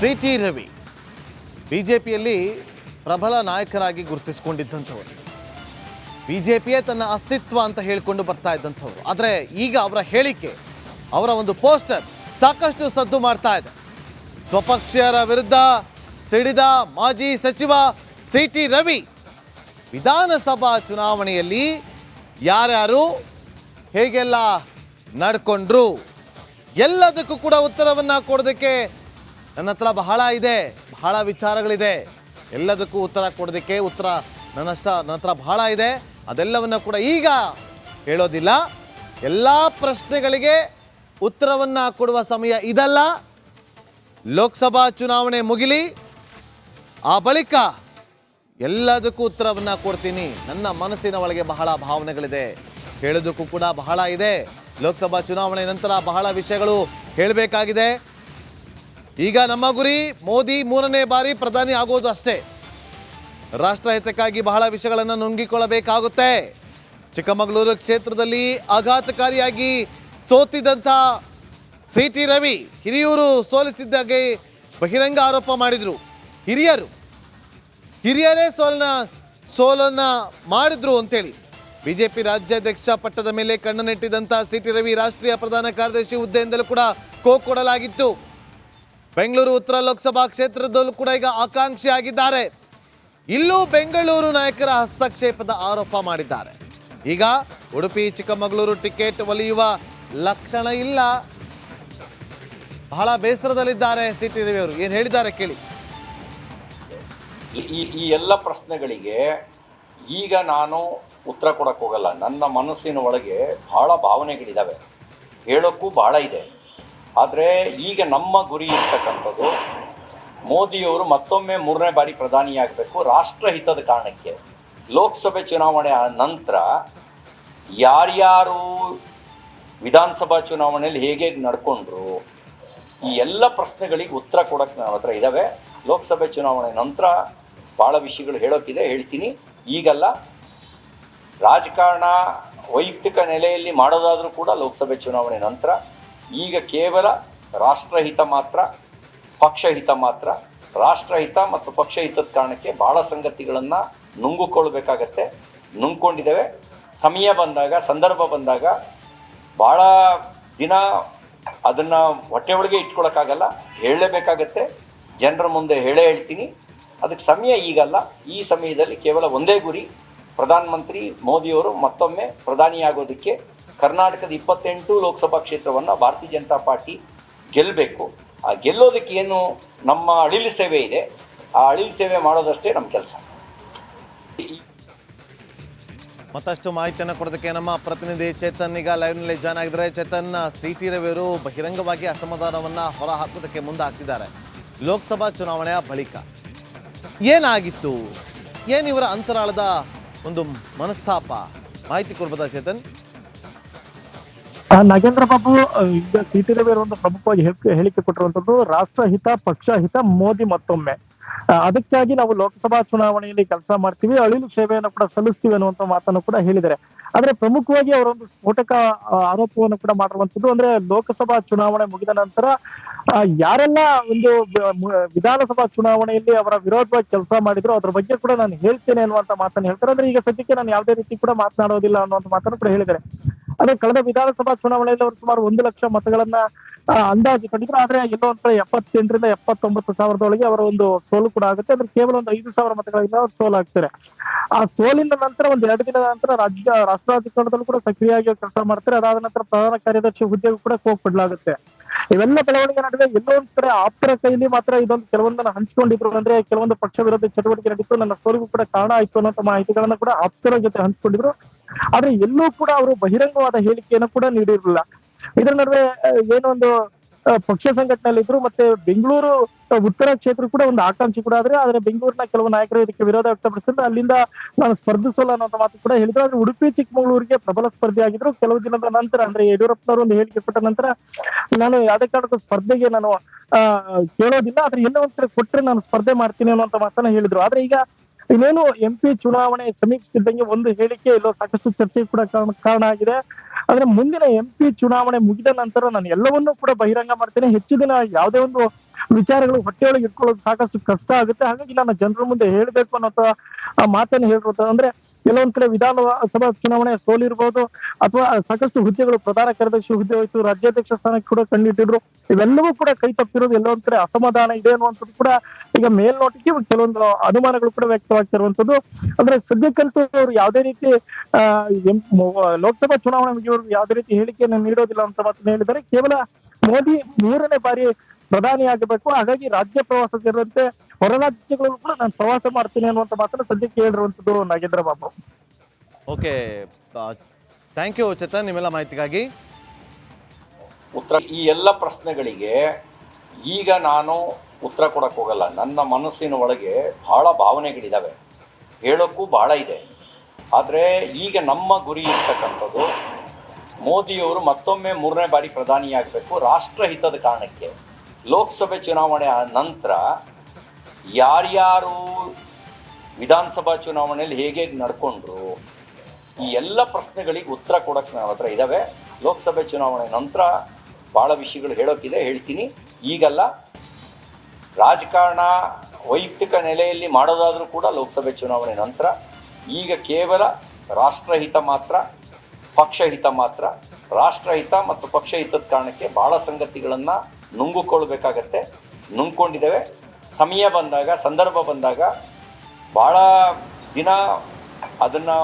CT. Ravi ಬಿಜೆಪಿಯಲ್ಲಿ ಪ್ರಬಲ ನಾಯಕರಾಗಿ ಗುರುತಿಸಿಕೊಂಡಿದ್ದಂಥವರು, ಬಿಜೆಪಿಯೇ ತನ್ನ ಅಸ್ತಿತ್ವ ಅಂತ ಹೇಳಿಕೊಂಡು ಬರ್ತಾ ಇದ್ದಂಥವ್ರು. ಆದರೆ ಈಗ ಅವರ ಹೇಳಿಕೆ, ಅವರ ಒಂದು ಪೋಸ್ಟರ್ ಸಾಕಷ್ಟು ಸದ್ದು ಮಾಡ್ತಾ ಇದೆ. ಸ್ವಪಕ್ಷೀಯರ ವಿರುದ್ಧ ಸಿಡಿದ ಮಾಜಿ ಸಚಿವ ಸಿ.ಟಿ. ರವಿ ವಿಧಾನಸಭಾ ಚುನಾವಣೆಯಲ್ಲಿ ಯಾರ್ಯಾರು ಹೇಗೆಲ್ಲ ನಡ್ಕೊಂಡ್ರು ಎಲ್ಲದಕ್ಕೂ ಕೂಡ ಉತ್ತರವನ್ನು ಕೊಡೋದಕ್ಕೆ ನನ್ನ ಹತ್ರ ಬಹಳ ಇದೆ, ಬಹಳ ವಿಚಾರಗಳಿದೆ. ಎಲ್ಲದಕ್ಕೂ ಉತ್ತರ ಕೊಡೋದಕ್ಕೆ ನನ್ನ ಹತ್ರ ಬಹಳ ಇದೆ. ಅದೆಲ್ಲವನ್ನ ಕೂಡ ಈಗ ಹೇಳೋದಿಲ್ಲ. ಎಲ್ಲ ಪ್ರಶ್ನೆಗಳಿಗೆ ಉತ್ತರವನ್ನು ಕೊಡುವ ಸಮಯ ಇದಲ್ಲ. ಲೋಕಸಭಾ ಚುನಾವಣೆ ಮುಗಿಲಿ, ಆ ಬಳಿಕ ಎಲ್ಲದಕ್ಕೂ ಉತ್ತರವನ್ನು ಕೊಡ್ತೀನಿ. ನನ್ನ ಮನಸ್ಸಿನ ಒಳಗೆ ಬಹಳ ಭಾವನೆಗಳಿದೆ, ಹೇಳೋದಕ್ಕೂ ಕೂಡ ಬಹಳ ಇದೆ. ಲೋಕಸಭಾ ಚುನಾವಣೆ ನಂತರ ಬಹಳ ವಿಷಯಗಳು ಹೇಳಬೇಕಾಗಿದೆ. ಈಗ ನಮ್ಮ ಗುರಿ ಮೋದಿ 3ನೇ ಬಾರಿ ಪ್ರಧಾನಿ ಆಗೋದು ಅಷ್ಟೇ. ರಾಷ್ಟ್ರ ಹಿತಕ್ಕಾಗಿ ಬಹಳ ವಿಷಯಗಳನ್ನು ನುಂಗಿಕೊಳ್ಳಬೇಕಾಗುತ್ತೆ. ಚಿಕ್ಕಮಗಳೂರು ಕ್ಷೇತ್ರದಲ್ಲಿ ಆಘಾತಕಾರಿಯಾಗಿ ಸೋತಿದ್ದಂಥ ಸಿ.ಟಿ. ರವಿ ಹಿರಿಯೂರು ಸೋಲಿಸಿದ್ದಾಗೆ ಬಹಿರಂಗ ಆರೋಪ ಮಾಡಿದರು. ಹಿರಿಯರೇ ಸೋಲನ್ನ ಮಾಡಿದ್ರು ಅಂತೇಳಿ ಬಿಜೆಪಿ ರಾಜ್ಯಾಧ್ಯಕ್ಷ ಪಟ್ಟದ ಮೇಲೆ ಕಣ್ಣನ್ನಿಟ್ಟಿದ್ದಂಥ ಸಿ.ಟಿ. ರವಿ ರಾಷ್ಟ್ರೀಯ ಪ್ರಧಾನ ಕಾರ್ಯದರ್ಶಿ ಹುದ್ದೆಯಿಂದಲೂ ಕೂಡ ಕೊಡಲಾಗಿತ್ತು. ಬೆಂಗಳೂರು ಉತ್ತರ ಲೋಕಸಭಾ ಕ್ಷೇತ್ರದಲ್ಲೂ ಕೂಡ ಈಗ ಆಕಾಂಕ್ಷಿ ಆಗಿದ್ದಾರೆ. ಇಲ್ಲೂ ಬೆಂಗಳೂರು ನಾಯಕರ ಹಸ್ತಕ್ಷೇಪದ ಆರೋಪ ಮಾಡಿದ್ದಾರೆ. ಈಗ ಉಡುಪಿ ಚಿಕ್ಕಮಗಳೂರು ಟಿಕೆಟ್ ಒಲಿಯುವ ಲಕ್ಷಣ ಇಲ್ಲ. ಬಹಳ ಬೇಸರದಲ್ಲಿದ್ದಾರೆ ಸಿ.ಟಿ. ರವಿ ಅವರು. ಏನು ಹೇಳಿದ್ದಾರೆ ಕೇಳಿ. ಈ ಎಲ್ಲ ಪ್ರಶ್ನೆಗಳಿಗೆ ಈಗ ನಾನು ಉತ್ತರ ಕೊಡಕ್ಕೆ ಹೋಗಲ್ಲ. ನನ್ನ ಮನಸ್ಸಿನ ಒಳಗೆ ಬಹಳ ಭಾವನೆಗಳಿದ್ದಾವೆ, ಹೇಳೋಕ್ಕೂ ಬಹಳ ಇದೆ. ಆದರೆ ಈಗ ನಮ್ಮ ಗುರಿ ಇರ್ತಕ್ಕಂಥದ್ದು ಮೋದಿಯವರು ಮತ್ತೊಮ್ಮೆ 3ನೇ ಬಾರಿ ಪ್ರಧಾನಿಯಾಗಬೇಕು ರಾಷ್ಟ್ರಹಿತದ ಕಾರಣಕ್ಕೆ. ಲೋಕಸಭೆ ಚುನಾವಣೆ ನಂತರ ಯಾರ್ಯಾರು ವಿಧಾನಸಭಾ ಚುನಾವಣೆಯಲ್ಲಿ ಹೇಗೆ ನಡ್ಕೊಂಡ್ರು, ಈ ಎಲ್ಲ ಪ್ರಶ್ನೆಗಳಿಗೆ ಉತ್ತರ ಕೊಡೋಕ್ಕೆ ನನ್ನ ಹತ್ರ ಇದ್ದಾವೆ. ಲೋಕಸಭೆ ಚುನಾವಣೆ ನಂತರ ಭಾಳ ವಿಷಯಗಳು ಹೇಳೋಕ್ಕಿದೆ, ಹೇಳ್ತೀನಿ. ಈಗಲ್ಲ. ರಾಜಕಾರಣ ವೈಯಕ್ತಿಕ ನೆಲೆಯಲ್ಲಿ ಮಾಡೋದಾದರೂ ಕೂಡ ಲೋಕಸಭೆ ಚುನಾವಣೆ ನಂತರ. ಈಗ ಕೇವಲ ರಾಷ್ಟ್ರಹಿತ ಮಾತ್ರ, ಪಕ್ಷಹಿತ ಮಾತ್ರ. ರಾಷ್ಟ್ರಹಿತ ಮತ್ತು ಪಕ್ಷಹಿತದ ಕಾರಣಕ್ಕೆ ಭಾಳ ಸಂಗತಿಗಳನ್ನು ನುಂಗಿಕೊಳ್ಬೇಕಾಗತ್ತೆ, ನುಂಗ್ಕೊಂಡಿದ್ದೇವೆ. ಸಮಯ ಬಂದಾಗ, ಸಂದರ್ಭ ಬಂದಾಗ ಭಾಳ ದಿನ ಅದನ್ನು ಹೊಟ್ಟೆ ಒಳಗೆ ಇಟ್ಕೊಳಕ್ಕಾಗಲ್ಲ, ಹೇಳಲೇಬೇಕಾಗತ್ತೆ. ಜನರ ಮುಂದೆ ಹೇಳ್ತೀನಿ. ಅದಕ್ಕೆ ಸಮಯ ಈಗಲ್ಲ. ಈ ಸಮಯದಲ್ಲಿ ಕೇವಲ ಒಂದೇ ಗುರಿ, ಪ್ರಧಾನಮಂತ್ರಿ ಮೋದಿಯವರು ಮತ್ತೊಮ್ಮೆ ಪ್ರಧಾನಿಯಾಗೋದಕ್ಕೆ. ಕರ್ನಾಟಕದ 28 ಲೋಕಸಭಾ ಕ್ಷೇತ್ರವನ್ನು ಭಾರತೀಯ ಜನತಾ ಪಾರ್ಟಿ ಗೆಲ್ಲಬೇಕು. ಆ ಗೆಲ್ಲೋದಕ್ಕೆ ಏನು ನಮ್ಮ ಅಳಿಲು ಸೇವೆ ಇದೆ, ಆ ಅಳಿಲು ಸೇವೆ ಮಾಡೋದಷ್ಟೇ ನಮ್ಮ ಕೆಲಸ. ಮತ್ತಷ್ಟು ಮಾಹಿತಿಯನ್ನು ಕೊಡೋದಕ್ಕೆ ನಮ್ಮ ಪ್ರತಿನಿಧಿ ಚೇತನ್ ಈಗ ಲೈವ್ನಲ್ಲಿ ಜಾಯ್ನ್ ಆಗಿದ್ದಾರೆ. ಚೇತನ್, ಸಿ.ಟಿ. ರವಿ ಅವರು ಬಹಿರಂಗವಾಗಿ ಅಸಮಾಧಾನವನ್ನು ಹೊರಹಾಕೋದಕ್ಕೆ ಮುಂದೆ ಹಾಕ್ತಿದ್ದಾರೆ. ಲೋಕಸಭಾ ಚುನಾವಣೆಯ ಬಳಿಕ ಏನಾಗಿತ್ತು, ಇವರ ಅಂತರಾಳದ ಒಂದು ಮನಸ್ತಾಪ, ಮಾಹಿತಿ ಕೊಡ್ಬೋದಾ ಚೇತನ್? ನಾಗೇಂದ್ರ ಬಾಬು, ಈಗ ಸಿ.ಟಿ. ರವಿ ಅವರು ಒಂದು ಪ್ರಮುಖವಾಗಿ ಹೇಳಿಕೆ ಕೊಟ್ಟಿರುವಂತದ್ದು ರಾಷ್ಟ್ರಹಿತ ಪಕ್ಷಹಿತ ಮೋದಿ ಮತ್ತೊಮ್ಮೆ. ಅದಕ್ಕಾಗಿ ನಾವು ಲೋಕಸಭಾ ಚುನಾವಣೆಯಲ್ಲಿ ಕೆಲಸ ಮಾಡ್ತೀವಿ, ಅಳಿಲು ಸೇವೆಯನ್ನು ಕೂಡ ಸಲ್ಲಿಸ್ತೀವಿ ಅನ್ನುವಂತ ಮಾತನ್ನು ಕೂಡ ಹೇಳಿದ್ದಾರೆ. ಆದ್ರೆ ಪ್ರಮುಖವಾಗಿ ಅವರೊಂದು ಸ್ಫೋಟಕ ಆರೋಪವನ್ನು ಕೂಡ ಮಾಡಿರುವಂತದ್ದು ಅಂದ್ರೆ ಲೋಕಸಭಾ ಚುನಾವಣೆ ಮುಗಿದ ನಂತರ ಯಾರೆಲ್ಲ ಒಂದು ವಿಧಾನಸಭಾ ಚುನಾವಣೆಯಲ್ಲಿ ಅವರ ವಿರೋಧವಾಗಿ ಕೆಲಸ ಮಾಡಿದ್ರು ಅದ್ರ ಬಗ್ಗೆ ಕೂಡ ನಾನು ಹೇಳ್ತೇನೆ ಅನ್ನುವಂತ ಮಾತನ್ನು ಹೇಳ್ತಾರೆ. ಅಂದ್ರೆ ಈಗ ಸದ್ಯಕ್ಕೆ ನಾನು ಯಾವುದೇ ರೀತಿ ಕೂಡ ಮಾತನಾಡೋದಿಲ್ಲ ಅನ್ನುವಂತ ಮಾತನ್ನು ಕೂಡ ಹೇಳಿದ್ದಾರೆ. ಅದೇ ಕಳೆದ ವಿಧಾನಸಭಾ ಚುನಾವಣೆಯಲ್ಲಿ ಅವರು ಸುಮಾರು 1 ಲಕ್ಷ ಮತಗಳನ್ನ ಅಂದಾಜು ಕಂಡಿದ್ರು. ಆದ್ರೆ ಎಲ್ಲೋ ಒಂದ್ ಕಡೆ 78,000 ರಿಂದ 79,000 ಅವರ ಒಂದು ಸೋಲು ಕೂಡ ಆಗುತ್ತೆ. ಅಂದ್ರೆ ಕೇವಲ ಒಂದು 5,000 ಮತಗಳಿಂದ ಅವ್ರು ಸೋಲಾಗ್ತಾರೆ. ಆ ಸೋಲಿನ ನಂತರ ಒಂದ್ 2 ದಿನದ ನಂತರ ರಾಷ್ಟ್ರ ರಾಜಕಾರಣದಲ್ಲೂ ಕೂಡ ಸಕ್ರಿಯವಾಗಿ ಕೆಲಸ ಮಾಡ್ತಾರೆ. ಅದಾದ ನಂತರ ಪ್ರಧಾನ ಕಾರ್ಯದರ್ಶಿ ಹುದ್ದೆಗೂ ಕೂಡ ಹೋಗ್ಬಿಡ್ಲಾಗುತ್ತೆ. ಇವೆಲ್ಲ ಬೆಳವಣಿಗೆ ನಡುವೆ ಎಲ್ಲೋ ಒಂದ್ ಕಡೆ ಆಪ್ತರ ಕೈಲಿ ಮಾತ್ರ ಇದೊಂದು ಕೆಲವೊಂದನ್ನ ಹಂಚ್ಕೊಂಡಿದ್ರು. ಅಂದ್ರೆ ಕೆಲವೊಂದು ಪಕ್ಷ ವಿರೋಧಿ ಚಟುವಟಿಕೆ ನಡೀತು, ನನ್ನ ಸೋಲಿಗೂ ಕೂಡ ಕಾರಣ ಆಯ್ತು ಅನ್ನೋ ಮಾಹಿತಿಗಳನ್ನ ಕೂಡ ಆಪ್ತರ ಜೊತೆ ಹಂಚ್ಕೊಂಡಿದ್ರು. ಆದ್ರೆ ಎಲ್ಲೂ ಕೂಡ ಅವರು ಬಹಿರಂಗವಾದ ಹೇಳಿಕೆಯನ್ನು ಕೂಡ ನೀಡಿರಲಿಲ್ಲ. ಇದರ ನಡುವೆ ಏನೊಂದು ಪಕ್ಷ ಸಂಘಟನೆಯಲ್ಲಿ ಇದ್ರು. ಮತ್ತೆ ಬೆಂಗಳೂರು ಉತ್ತರ ಕ್ಷೇತ್ರ ಕೂಡ ಒಂದು ಆಕಾಂಕ್ಷಿ ಕೂಡ ಆದ್ರೆ ಬೆಂಗಳೂರಿನ ಕೆಲವು ನಾಯಕರು ಇದಕ್ಕೆ ವಿರೋಧ ವ್ಯಕ್ತಪಡಿಸಿದ್ರು. ಅಲ್ಲಿಂದ ನಾನು ಸ್ಪರ್ಧಿಸೋಲ್ಲ ಅನ್ನೋ ಮಾತು ಕೂಡ ಹೇಳಿದ್ರು. ಆದ್ರೆ ಉಡುಪಿ ಚಿಕ್ಕಮಗಳೂರಿಗೆ ಪ್ರಬಲ ಸ್ಪರ್ಧೆ ಆಗಿದ್ರು. ಕೆಲವು ದಿನದ ನಂತರ ಅಂದ್ರೆ ಯಡಿಯೂರಪ್ಪನವರು ಒಂದು ಹೇಳಿಕೆ ಕೊಟ್ಟ ನಂತರ ನಾನು ಯಾವುದೇ ಕಾರಣಕ್ಕೂ ಸ್ಪರ್ಧೆಗೆ ನಾನು ಕೇಳೋದಿಲ್ಲ, ಆದ್ರೆ ಎಲ್ಲ ಒಂದ್ ಕಡೆ ಕೊಟ್ರೆ ನಾನು ಸ್ಪರ್ಧೆ ಮಾಡ್ತೀನಿ ಅನ್ನುವಂತ ಮಾತನ್ನ ಹೇಳಿದ್ರು. ಆದ್ರೆ ಈಗ ಇನ್ನೇನು MP ಚುನಾವಣೆ ಸಮೀಪಿಸುತ್ತಿದ್ದಂಗೆ ಒಂದು ಹೇಳಿಕೆ ಎಲ್ಲೋ ಸಾಕಷ್ಟು ಚರ್ಚೆ ಕೂಡ ಕಾರಣ ಆಗಿದೆ. ಆದ್ರೆ ಮುಂದಿನ MP ಚುನಾವಣೆ ಮುಗಿದ ನಂತರ ನಾನು ಎಲ್ಲವನ್ನೂ ಕೂಡ ಬಹಿರಂಗ ಮಾಡ್ತೇನೆ. ಹೆಚ್ಚು ದಿನ ಯಾವುದೇ ಒಂದು ವಿಚಾರಗಳು ಹೊಟ್ಟೆಯೊಳಗೆ ಇಟ್ಕೊಳ್ಳೋದು ಸಾಕಷ್ಟು ಕಷ್ಟ ಆಗುತ್ತೆ. ಹಾಗಾಗಿ ನಾನು ಜನರ ಮುಂದೆ ಹೇಳ್ಬೇಕು ಅನ್ನೋ ಆ ಮಾತನ್ನು ಹೇಳಿರೋದು. ಅಂದ್ರೆ ಕೆಲವೊಂದ್ ಕಡೆ ವಿಧಾನಸಭಾ ಚುನಾವಣೆ ಸೋಲಿರ್ಬೋದು, ಅಥವಾ ಸಾಕಷ್ಟು ಹುದ್ದೆಗಳು ಪ್ರಧಾನ ಕಾರ್ಯದರ್ಶಿ ಹುದ್ದೆ ಹೋಯ್ತು, ರಾಜ್ಯಾಧ್ಯಕ್ಷ ಸ್ಥಾನಕ್ಕೆ ಕೂಡ ಕಂಡಿಟ್ಟಿದ್ರು. ಇವೆಲ್ಲವೂ ಕೂಡ ಕೈ ತಪ್ಪಿರೋದು, ಎಲ್ಲೊಂದ್ ಕಡೆ ಅಸಮಾಧಾನ ಇದೆ ಅನ್ನುವಂಥದ್ದು ಕೂಡ ಈಗ ಮೇಲ್ನೋಟಕ್ಕೆ ಕೆಲವೊಂದು ಅನುಮಾನಗಳು ಕೂಡ ವ್ಯಕ್ತವಾಗ್ತಿರುವಂತದ್ದು. ಅಂದ್ರೆ ಸದ್ಯಕ್ಕಂತೂ ಅವರು ಯಾವುದೇ ರೀತಿ ಲೋಕಸಭಾ ಚುನಾವಣೆ ಮುಗಿಯುವವರೆಗೂ ಯಾವುದೇ ರೀತಿ ಹೇಳಿಕೆಯನ್ನು ನೀಡೋದಿಲ್ಲ ಅಂತ ಮಾತನ್ನು ಹೇಳಿದ್ದಾರೆ. ಕೇವಲ ಮೋದಿ 3ನೇ ಬಾರಿ ಪ್ರಧಾನಿ ಆಗಬೇಕು, ಹಾಗಾಗಿ ರಾಜ್ಯ ಪ್ರವಾಸ ಸೇರಿದಂತೆ ಹೊರ ರಾಜ್ಯಗಳಲ್ಲೂ ಕೂಡ ನಾನು ಪ್ರವಾಸ ಮಾಡ್ತೀನಿ ಅನ್ನುವಂತ ಮಾತನ್ನ ಸದ್ಯಕ್ಕೆ ಹೇಳಿರುವಂತದ್ದು Nagendra Babu. Okay, thank you Chetan ನಿಮ್ಮೆಲ್ಲ ಮಾಹಿತಿಗಾಗಿ. ಈ ಎಲ್ಲ ಪ್ರಶ್ನೆಗಳಿಗೆ ಈಗ ನಾನು ಉತ್ತರ ಕೊಡಕ್ಕೆ ಹೋಗಲ್ಲ. ನನ್ನ ಮನಸ್ಸಿನ ಒಳಗೆ ಬಹಳ ಭಾವನೆಗಳಿದ್ದಾವೆ, ಹೇಳೋಕ್ಕೂ ಬಹಳ ಇದೆ. ಆದರೆ ಈಗ ನಮ್ಮ ಗುರಿ ಇರ್ತಕ್ಕಂಥದ್ದು ಮೋದಿಯವರು ಮತ್ತೊಮ್ಮೆ 3ನೇ ಬಾರಿ ಪ್ರಧಾನಿಯಾಗಬೇಕು ರಾಷ್ಟ್ರಹಿತದ ಕಾರಣಕ್ಕೆ. ಲೋಕಸಭೆ ಚುನಾವಣೆ ನಂತರ ಯಾರ್ಯಾರು ವಿಧಾನಸಭಾ ಚುನಾವಣೆಯಲ್ಲಿ ಹೇಗೆ ನಡ್ಕೊಂಡ್ರು, ಈ ಎಲ್ಲ ಪ್ರಶ್ನೆಗಳಿಗೆ ಉತ್ತರ ಕೊಡೋಕ್ಕೆ ನನ್ನ ಹತ್ರ ಇದ್ದಾವೆ. ಲೋಕಸಭೆ ಚುನಾವಣೆ ನಂತರ ಭಾಳ ವಿಷಯಗಳು ಹೇಳೋಕ್ಕಿದೆ, ಹೇಳ್ತೀನಿ. ಈಗಲ್ಲ, ರಾಜಕಾರಣ ವೈಯಕ್ತಿಕ ನೆಲೆಯಲ್ಲಿ ಮಾಡೋದಾದರೂ ಕೂಡ ಲೋಕಸಭೆ ಚುನಾವಣೆ ನಂತರ. ಈಗ ಕೇವಲ ರಾಷ್ಟ್ರಹಿತ ಮಾತ್ರ, ಪಕ್ಷಹಿತ ಮಾತ್ರ. ರಾಷ್ಟ್ರಹಿತ ಮತ್ತು ಪಕ್ಷಹಿತದ ಕಾರಣಕ್ಕೆ ಭಾಳ ಸಂಗತಿಗಳನ್ನು ನುಂಗಿಕೊಳ್ಬೇಕಾಗತ್ತೆ, ನುಂಗ್ಕೊಂಡಿದ್ದೇವೆ. ಸಮಯ ಬಂದಾಗ, ಸಂದರ್ಭ ಬಂದಾಗ, ಭಾಳ ದಿನ ಅದನ್ನು